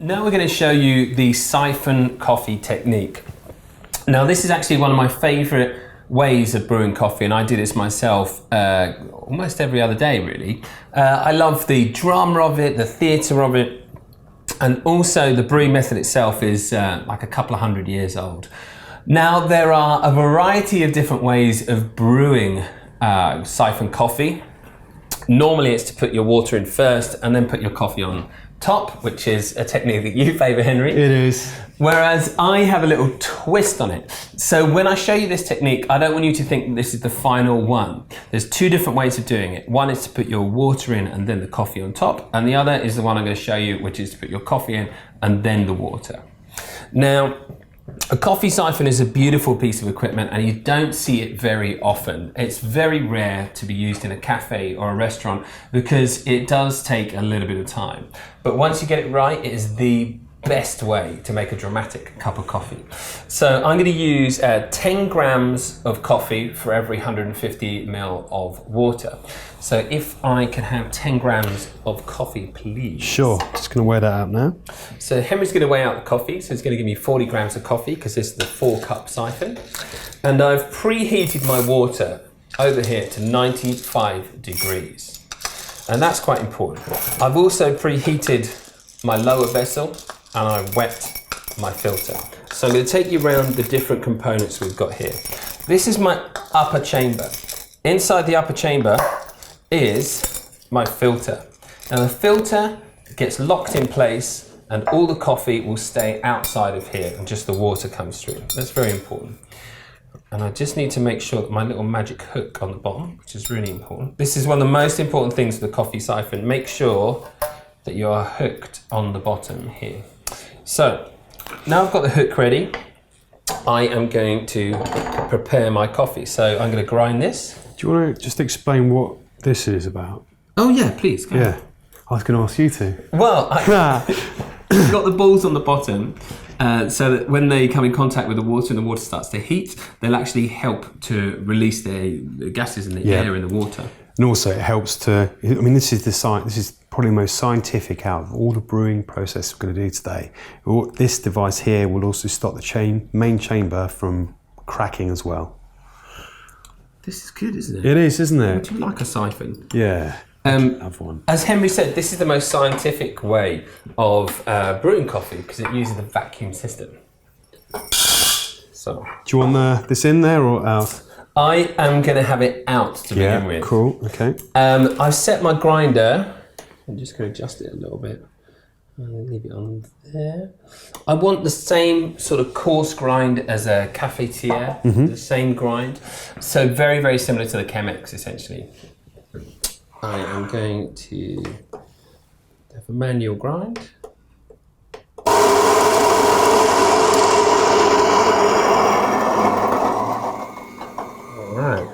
Now we're going to show you the siphon coffee technique. Now this is actually one of my favourite ways of brewing coffee, and I do this myself almost every other day really. I love the drama of it, the theatre of it, and also the brewing method itself is like a couple of 100 years old. Now there are a variety of different ways of brewing siphon coffee. Normally it's to put your water in first and then put your coffee on top, which is a technique that you favour, Henry. It is. Whereas I have a little twist on it. So when I show you this technique, I don't want you to think that this is the final one. There's two different ways of doing it. One is to put your water in and then the coffee on top, and the other is the one I'm going to show you, which is to put your coffee in and then the water. Now, a coffee siphon is a beautiful piece of equipment and you don't see it very often. It's very rare to be used in a cafe or a restaurant because it does take a little bit of time. But once you get it right, it is the best way to make a dramatic cup of coffee. So I'm going to use 10 grams of coffee for every 150 ml of water. So if I can have 10 grams of coffee, please. Sure, just going to weigh that out now. So Henry's going to weigh out the coffee, so he's going to give me 40 grams of coffee because this is the 4-cup siphon. And I've preheated my water over here to 95 degrees. And that's quite important. I've also preheated my lower vessel and I wet my filter. So I'm going to take you around the different components we've got here. This is my upper chamber. Inside the upper chamber is my filter. Now the filter gets locked in place and all the coffee will stay outside of here and just the water comes through. That's very important. And I just need to make sure that my little magic hook on the bottom, which is really important. This is one of the most important things for the coffee siphon. Make sure that you are hooked on the bottom here. So now I've got the hook ready, I am going to prepare my coffee. So I'm going to grind this. Do you want to just explain what this is about? Oh yeah, please. Yeah, I was going to ask you to. Well, I've got the balls on the bottom so that when they come in contact with the water and the water starts to heat, they'll actually help to release the gases in the air in the water. And also it helps to, I mean, this is probably the most scientific out of all the brewing process we're going to do today. This device here will also stop the main chamber from cracking as well. This is good, isn't it? It is, isn't it? Would you like a siphon? Yeah. Have one. As Henry said, this is the most scientific way of brewing coffee because it uses the vacuum system. So, do you want this in there or out? I am going to have it out to begin with. Cool, okay. I've set my grinder. I'm just going to adjust it a little bit. And leave it on there. I want the same sort of coarse grind as a cafetiere, the same grind. So very, very similar to the Chemex, essentially. I am going to have a manual grind. Alright.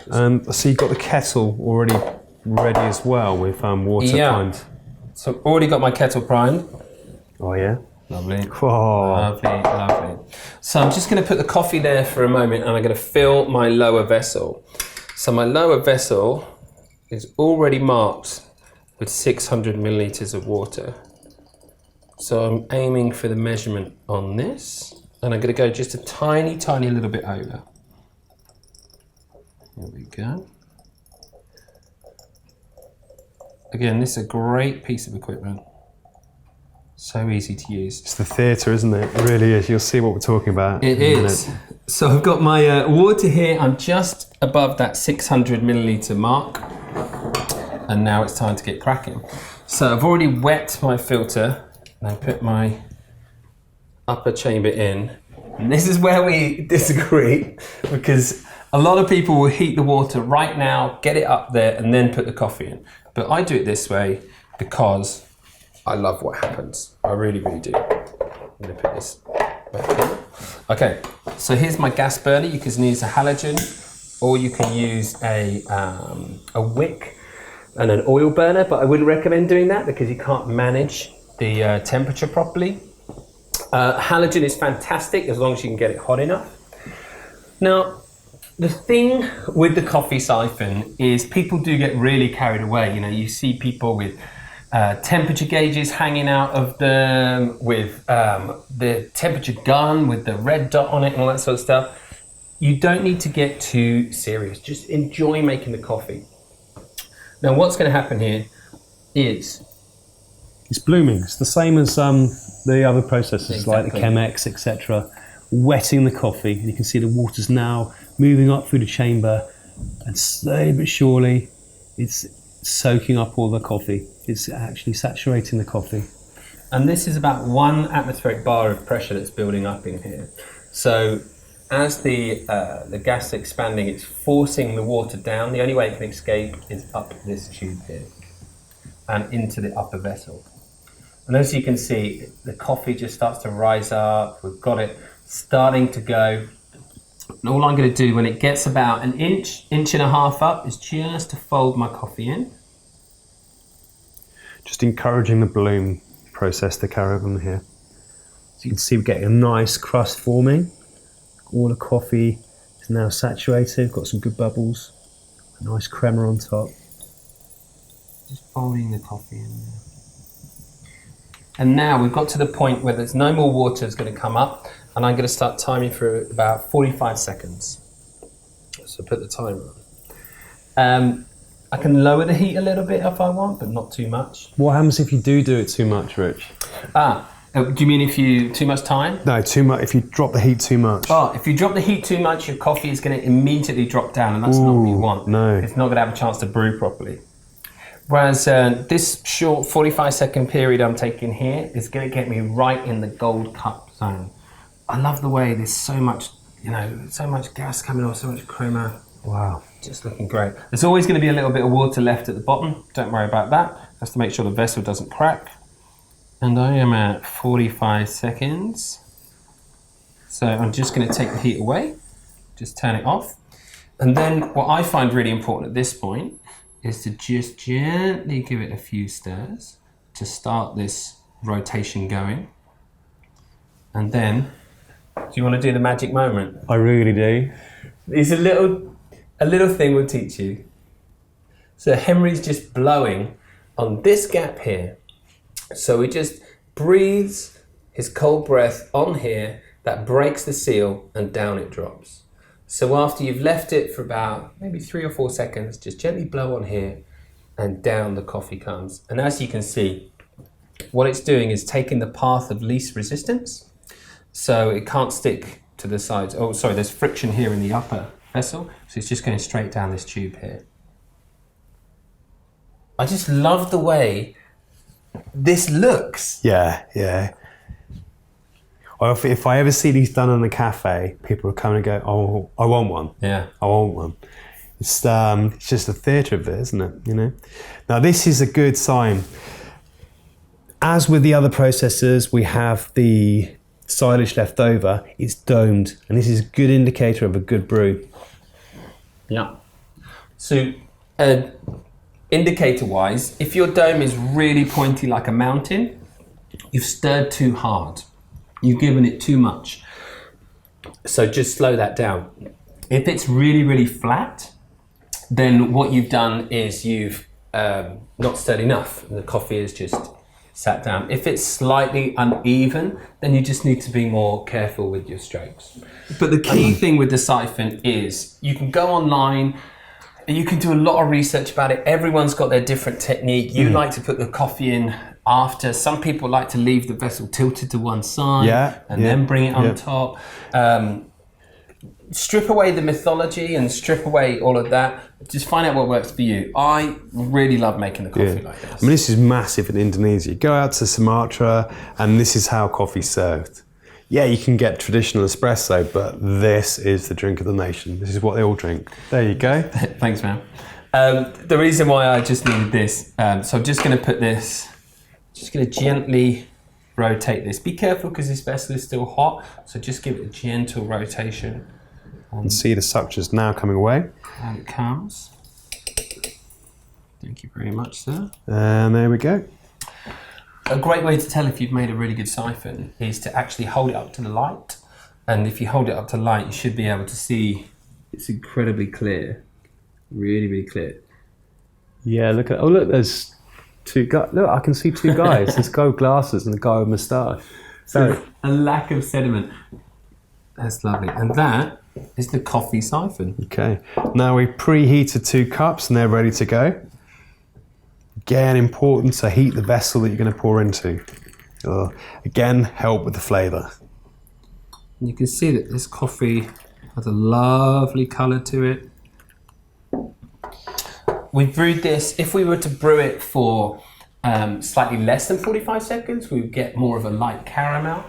And so you've got the kettle already ready as well with water primed. So I've already got my kettle primed. Oh yeah? Lovely. Oh. Lovely, lovely. So I'm just going to put the coffee there for a moment and I'm going to fill my lower vessel. So my lower vessel is already marked with 600 millilitres of water. So I'm aiming for the measurement on this and I'm going to go just a tiny, tiny little bit over. There we go. Again, this is a great piece of equipment. So easy to use. It's the theatre, isn't it? It really is. You'll see what we're talking about. It is. So I've got my water here. I'm just above that 600 millilitre mark. And now it's time to get cracking. So I've already wet my filter and I put my upper chamber in. And this is where we disagree because a lot of people will heat the water right now, get it up there and then put the coffee in. But I do it this way because I love what happens. I really, really do. I'm going to put this back in. Okay, so here's my gas burner. You can use a halogen or you can use a wick and an oil burner, but I wouldn't recommend doing that because you can't manage the temperature properly. Halogen is fantastic as long as you can get it hot enough. Now, the thing with the coffee siphon is people do get really carried away. You know, you see people with temperature gauges hanging out of them, with the temperature gun with the red dot on it and all that sort of stuff. You don't need to get too serious. Just enjoy making the coffee. Now what's going to happen here is... It's blooming. It's the same as the other processes like the Exactly. Chemex, etc. Wetting the coffee. And you can see the water's now moving up through the chamber, and slowly but surely it's soaking up all the coffee. It's actually saturating the coffee. And this is about 1 atmospheric bar of pressure that's building up in here. So as the gas is expanding, it's forcing the water down. The only way it can escape is up this tube here and into the upper vessel. And as you can see, the coffee just starts to rise up. We've got it starting to go. And all I'm going to do when it gets about an inch, inch and a half up, is just to fold my coffee in. Just encouraging the bloom process to carry on here. So you can see we're getting a nice crust forming. All the coffee is now saturated, got some good bubbles, a nice crema on top. Just folding the coffee in there. And now we've got to the point where there's no more water is going to come up, and I'm going to start timing for about 45 seconds. So put the timer on. I can lower the heat a little bit if I want, but not too much. What happens if you do it too much, Rich? Do you mean if you too much time? No, too much. If you drop the heat too much. Oh, if you drop the heat too much, your coffee is going to immediately drop down, and that's not what you want. No. It's not going to have a chance to brew properly. Whereas this short 45-second period I'm taking here is going to get me right in the gold cup zone. I love the way there's so much, so much gas coming off, so much crema. Wow. Just looking great. There's always going to be a little bit of water left at the bottom. Don't worry about that. Just to make sure the vessel doesn't crack. And I am at 45 seconds. So I'm just going to take the heat away. Just turn it off. And then what I find really important at this point is to just gently give it a few stirs to start this rotation going. And then, do you want to do the magic moment? I really do. It's a little thing we'll teach you. So Henry's just blowing on this gap here. So he just breathes his cold breath on here, that breaks the seal, and down it drops. So after you've left it for about maybe 3 or 4 seconds, just gently blow on here, and down the coffee comes. And as you can see, what it's doing is taking the path of least resistance. So it can't stick to the sides. Oh, sorry, there's friction here in the upper vessel. So it's just going straight down this tube here. I just love the way this looks. Yeah, yeah. Well, if I ever see these done in a cafe, people will come and go, "Oh, I want one. Yeah, I want one." It's just a theatre of it, isn't it? Now this is a good sign. As with the other processes, we have the silage left over. It's domed, and this is a good indicator of a good brew. yeah. So, indicator-wise, if your dome is really pointy like a mountain, you've stirred too hard. You've given it too much. So just slow that down. If it's really, really flat, then what you've done is you've not stirred enough. The coffee is just sat down. If it's slightly uneven, then you just need to be more careful with your strokes. But the key thing with the siphon is you can go online, you can do a lot of research about it. Everyone's got their different technique. You like to put the coffee in after. Some people like to leave the vessel tilted to one side and then bring it on top. Strip away the mythology and strip away all of that. Just find out what works for you. I really love making the coffee like this. I mean, this is massive in Indonesia. You go out to Sumatra and this is how coffee's served. Yeah, you can get traditional espresso, but this is the drink of the nation. This is what they all drink. There you go. Thanks, man. The reason why I just needed this, so I'm just going to put this, just going to gently rotate this. Be careful because this vessel is still hot, so just give it a gentle rotation. And see the suction's now coming away. And it comes. Thank you very much, sir. And there we go. A great way to tell if you've made a really good siphon is to actually hold it up to the light. And if you hold it up to light, you should be able to see it's incredibly clear. Really, really clear. Yeah, look at, oh look, there's Two guys. Look, I can see two guys. This guy with glasses and the guy with moustache. So a lack of sediment. That's lovely. And that is the coffee siphon. Okay. Now we preheated 2 cups and they're ready to go. Again, important to heat the vessel that you're going to pour into. Again, help with the flavour. You can see that this coffee has a lovely colour to it. We brewed this, if we were to brew it for slightly less than 45 seconds, we would get more of a light caramel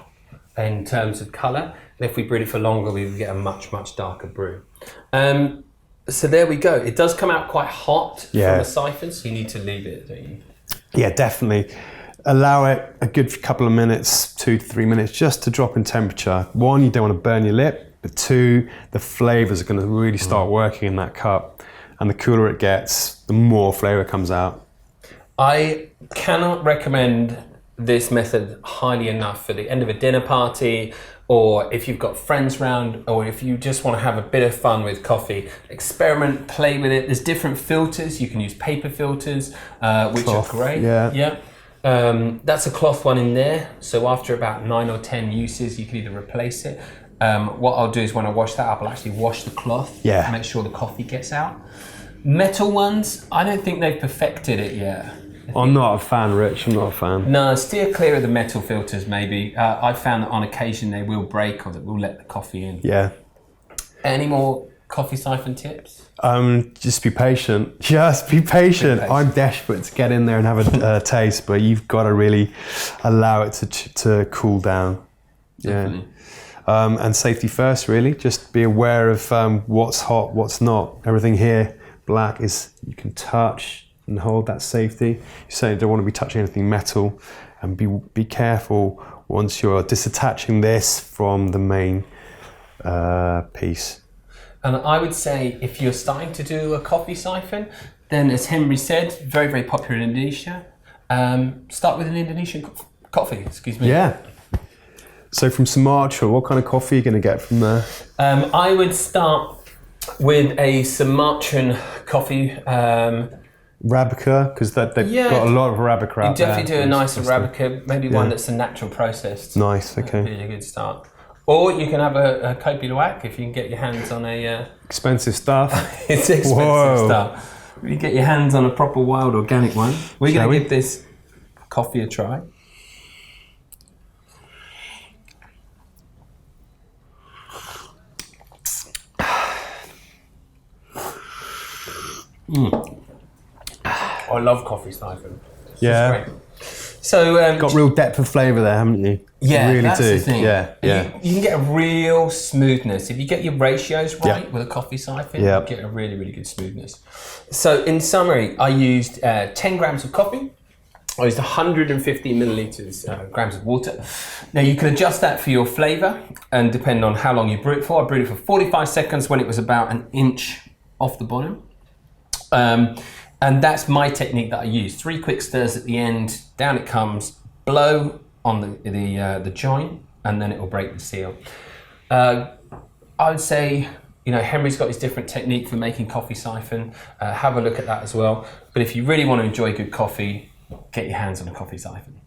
in terms of colour. And if we brewed it for longer, we would get a much, much darker brew. So there we go. It does come out quite hot from the siphon, so you need to leave it, don't you? Yeah, definitely. Allow it a good couple of minutes, 2 to 3 minutes, just to drop in temperature. 1, you don't want to burn your lip, but 2, the flavours are going to really start working in that cup. And the cooler it gets, the more flavour comes out. I cannot recommend this method highly enough for the end of a dinner party, or if you've got friends round, or if you just want to have a bit of fun with coffee. Experiment, play with it. There's different filters. You can use paper filters, which Cloth, are great. yeah. That's a cloth one in there. So after about 9 or 10 uses, you can either replace it. What I'll do is when I wash that up, I'll actually wash the cloth. Yeah. Make sure the coffee gets out. Metal ones, I don't think they've perfected it yet. I'm not a fan, Rich. I'm not a fan. No, steer clear of the metal filters maybe. I've found that on occasion they will break or that will let the coffee in. Yeah. Any more coffee siphon tips? Just be patient. Just be patient. I'm desperate to get in there and have a taste, but you've got to really allow it to cool down. Definitely. Yeah. And safety first, really. Just be aware of what's hot, what's not. Everything here, black, is you can touch and hold that safety. You certainly don't want to be touching anything metal, and be careful once you're disattaching this from the main piece. And I would say if you're starting to do a coffee siphon, then as Henry said, very, very popular in Indonesia, start with an Indonesian coffee, excuse me. Yeah. So from Sumatra, what kind of coffee are you going to get from there? I would start with a Sumatran coffee. Arabica, because they've got a lot of Arabica out there. You definitely do a nice Arabica, maybe one that's a natural processed. Nice, okay. That'd be a good start. Or you can have a Kopi Luwak if you can get your hands on a... expensive stuff. It's expensive stuff. If you get your hands on a proper wild organic one, we're going to give this coffee a try. I love coffee siphon. Yeah. So got real depth of flavour there, haven't you? Yeah, you really that's do. The thing. Yeah. You can get a real smoothness if you get your ratios right with a coffee siphon. You get a really, really good smoothness. So in summary, I used 10 grams of coffee. I used 150 millilitres grams of water. Now you can adjust that for your flavour and depending on how long you brew it for. I brewed it for 45 seconds when it was about an inch off the bottom. And that's my technique that I use. 3 quick stirs at the end, down it comes, blow on the joint, and then it will break the seal. I would say, Henry's got his different technique for making coffee siphon. Have a look at that as well. But if you really want to enjoy good coffee, get your hands on a coffee siphon.